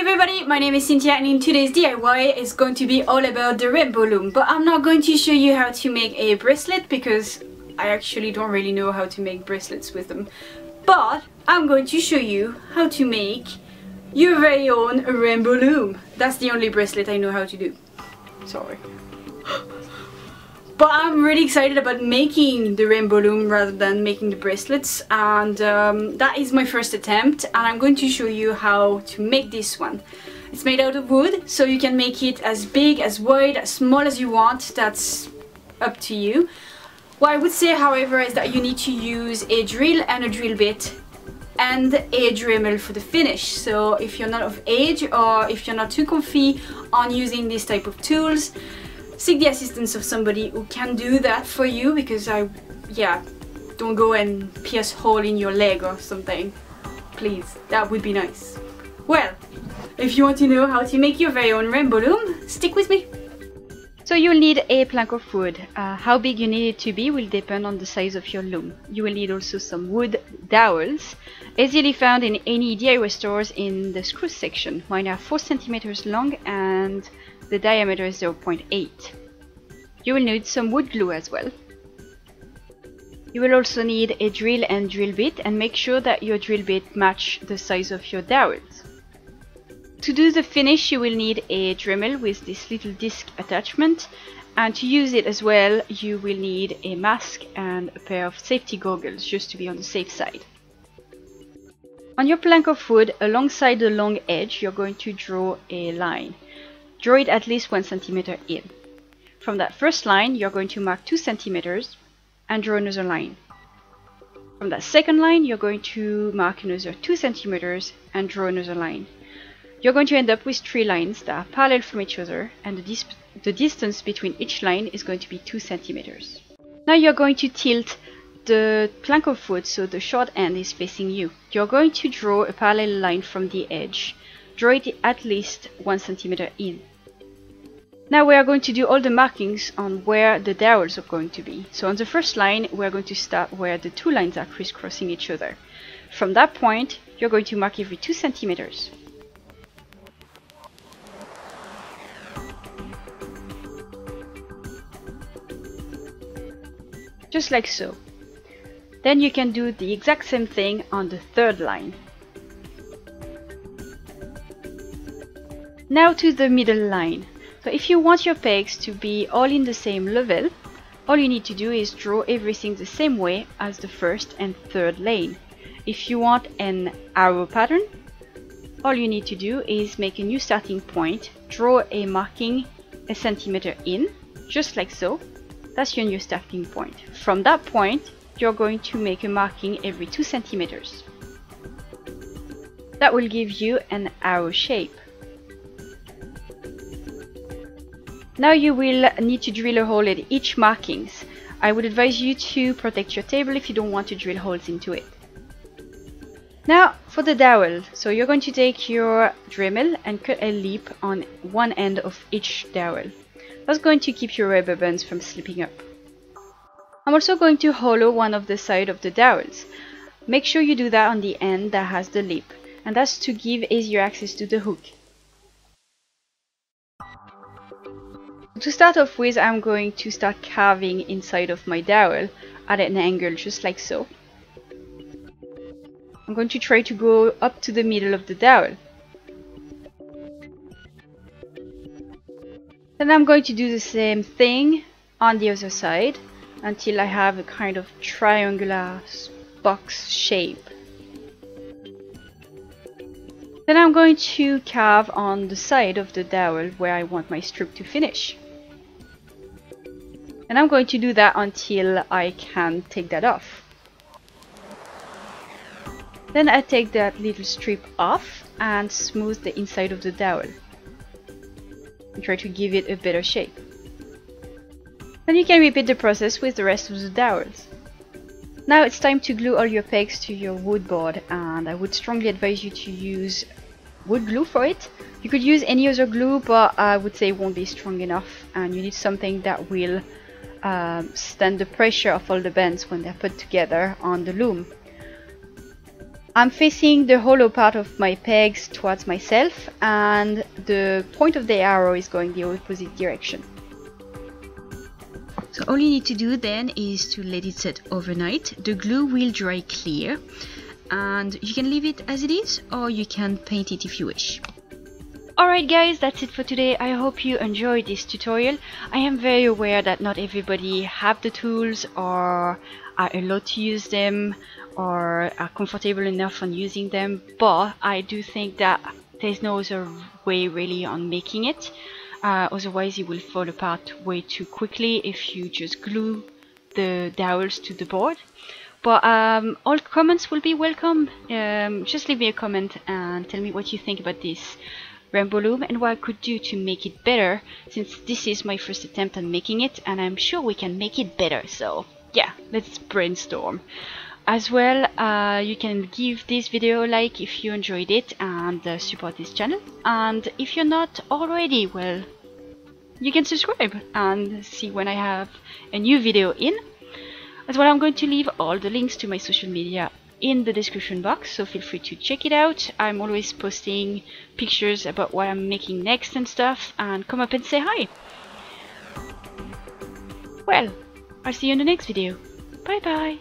everybody, my name is Cynthia and in today's DIY is going to be all about the rainbow loom. But I'm not going to show you how to make a bracelet because I actually don't really know how to make bracelets with them. But I'm going to show you how to make your very own rainbow loom. That's the only bracelet I know how to do. Sorry. But I'm really excited about making the rainbow loom rather than making the bracelets, and that is my first attempt, and I'm going to show you how to make this one. It's made out of wood, so you can make it as big, as wide, as small as you want. That's up to you. What I would say, however, is that you need to use a drill and a drill bit and a Dremel for the finish. So if you're not of age or if you're not too comfy on using this type of tools, seek the assistance of somebody who can do that for you, because don't go and pierce a hole in your leg or something. Please, that would be nice. Well, if you want to know how to make your very own rainbow loom, stick with me. So you'll need a plank of wood. How big you need it to be will depend on the size of your loom. You will need also some wood dowels, easily found in any DIY stores in the screw section. Mine are 4 centimeters long and the diameter is 0.8. You will need some wood glue as well. You will also need a drill and drill bit, and make sure that your drill bit match the size of your dowels. To do the finish you will need a Dremel with this little disc attachment, and to use it as well you will need a mask and a pair of safety goggles, just to be on the safe side. On your plank of wood, alongside the long edge, you're going to draw a line. Draw it at least 1 centimeter in. From that first line you're going to mark 2 centimeters and draw another line. From that second line you're going to mark another 2 centimeters and draw another line. You're going to end up with 3 lines that are parallel from each other, and the distance between each line is going to be 2 centimeters. Now you're going to tilt the plank of wood so the short end is facing you. You're going to draw a parallel line from the edge. Draw it at least 1 centimeter in. Now we are going to do all the markings on where the dowels are going to be. So on the first line we are going to start where the 2 lines are crisscrossing each other. From that point you're going to mark every 2 centimeters. Just like so. Then you can do the exact same thing on the third line. Now to the middle line. So if you want your pegs to be all in the same level, all you need to do is draw everything the same way as the first and third lane. If you want an arrow pattern, all you need to do is make a new starting point, draw a marking 1 centimeter in, just like so. That's your new starting point. From that point, you're going to make a marking every 2 centimeters. That will give you an arrow shape. Now you will need to drill a hole at each markings. I would advise you to protect your table if you don't want to drill holes into it. Now for the dowel. So you're going to take your Dremel and cut a lip on one end of each dowel. That's going to keep your rubber bands from slipping up. I'm also going to hollow one of the side of the dowels. Make sure you do that on the end that has the lip, and that's to give easier access to the hook. To start off with, I'm going to start carving inside of my dowel at an angle, just like so. I'm going to try to go up to the middle of the dowel. Then I'm going to do the same thing on the other side until I have a kind of triangular box shape. Then I'm going to carve on the side of the dowel where I want my strip to finish. And I'm going to do that until I can take that off. Then I take that little strip off and smooth the inside of the dowel. And try to give it a better shape. Then you can repeat the process with the rest of the dowels. Now it's time to glue all your pegs to your wood board, and I would strongly advise you to use wood glue for it. You could use any other glue, but I would say it won't be strong enough, and you need something that will stand the pressure of all the bands when they're put together on the loom. I'm facing the hollow part of my pegs towards myself, and the point of the arrow is going the opposite direction. So all you need to do then is to let it set overnight. The glue will dry clear, and you can leave it as it is, or you can paint it if you wish. Alright guys, that's it for today. I hope you enjoyed this tutorial. I am very aware that not everybody have the tools or are allowed to use them or are comfortable enough on using them, but I do think that there's no other way really on making it. Otherwise it will fall apart way too quickly if you just glue the dowels to the board. But all comments will be welcome. Just leave me a comment and tell me what you think about this rainbow loom and what I could do to make it better, since this is my first attempt on making it and I'm sure we can make it better. So yeah, let's brainstorm. As well, you can give this video a like if you enjoyed it and support this channel. And if you're not already, well, you can subscribe and see when I have a new video in. As well, I'm going to leave all the links to my social media in the description box, so feel free to check it out. I'm always posting pictures about what I'm making next and stuff, and come up and say hi. Well, I'll see you in the next video. Bye bye.